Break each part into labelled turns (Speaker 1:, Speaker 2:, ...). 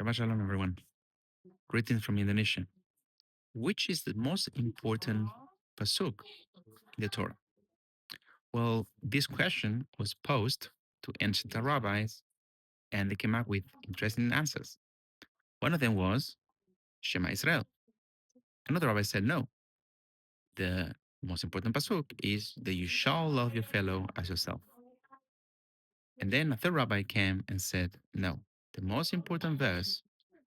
Speaker 1: Shabbat Shalom, everyone. Greetings from Indonesia. Which is the most important pasuk in the Torah? Well, this question was posed to ancient rabbis, and they came up with interesting answers. One of them was Shema Israel. Another rabbi said no. The most important pasuk is that you shall love your fellow as yourself. And then a third rabbi came and said no. The most important verse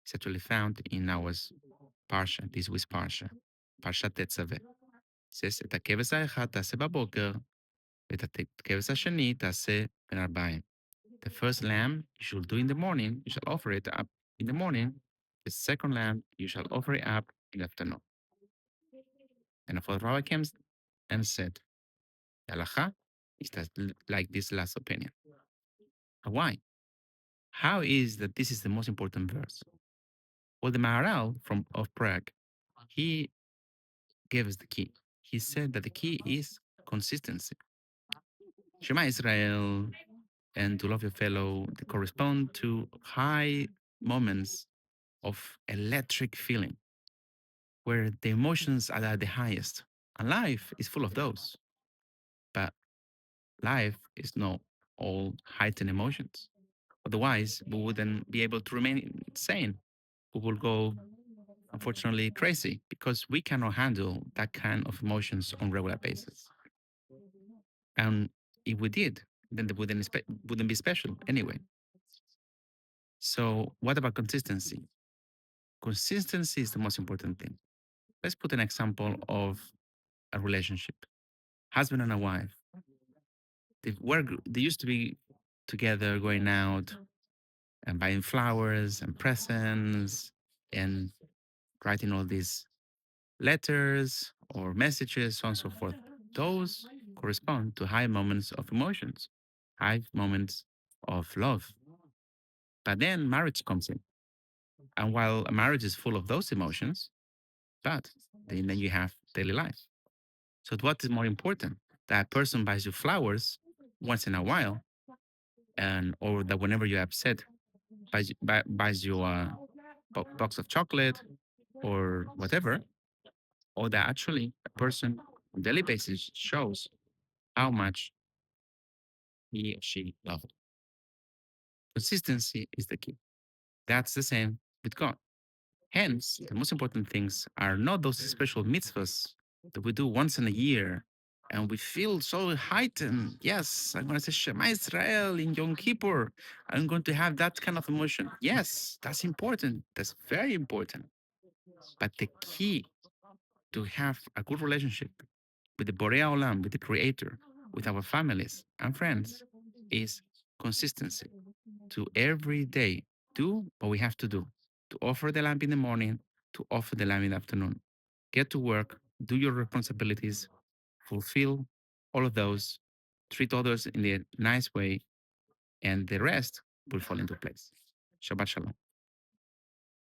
Speaker 1: is actually found in our parsha, this week's parsha, Parashat Tetzaveh. says, את הכבש האחד תעשה בבוקר, ואת הכבש השני תעשה בין ארבעים. The first lamb you should do in the morning, you shall offer it up in the morning. The second lamb you shall offer it up in the afternoon. And a fourth rabbi came and said, the halacha is that like this last opinion. Why? How is that this is the most important verse? Well, the Maharal of Prague, he gave us the key. He said that the key is consistency. Shema Israel and to love your fellow, they correspond to high moments of electric feeling where the emotions are at the highest. And life is full of those. But life is not all heightened emotions. Otherwise, we wouldn't be able to remain sane. We will go, unfortunately, crazy because we cannot handle that kind of emotions on a regular basis. And if we did, then they wouldn't be special anyway. So, what about consistency? Consistency is the most important thing. Let's put an example of a relationship. Husband and a wife. They used to be together going out and buying flowers and presents and writing all these letters or messages, so on and so forth. Those correspond to high moments of emotions, high moments of love. But then marriage comes in. And while a marriage is full of those emotions, but then you have daily life. So what is more important? That a person buys you flowers once in a while, and or that whenever you're upset, buys you a box of chocolate or whatever, or that actually a person on a daily basis shows how much he or she loves it. Consistency is the key. That's the same with God. Hence, the most important things are not those special mitzvahs that we do once in a year and we feel so heightened. Yes, I'm going to say Shema Israel in Yom Kippur. I'm going to have that kind of emotion. Yes, that's important. That's very important. But the key to have a good relationship with the Borei Olam, with the Creator, with our families and friends is consistency. To every day do what we have to do, to offer the lamp in the morning, to offer the lamp in the afternoon. Get to work, do your responsibilities, fulfill all of those, treat others in a nice way, and the rest will fall into place. Shabbat Shalom.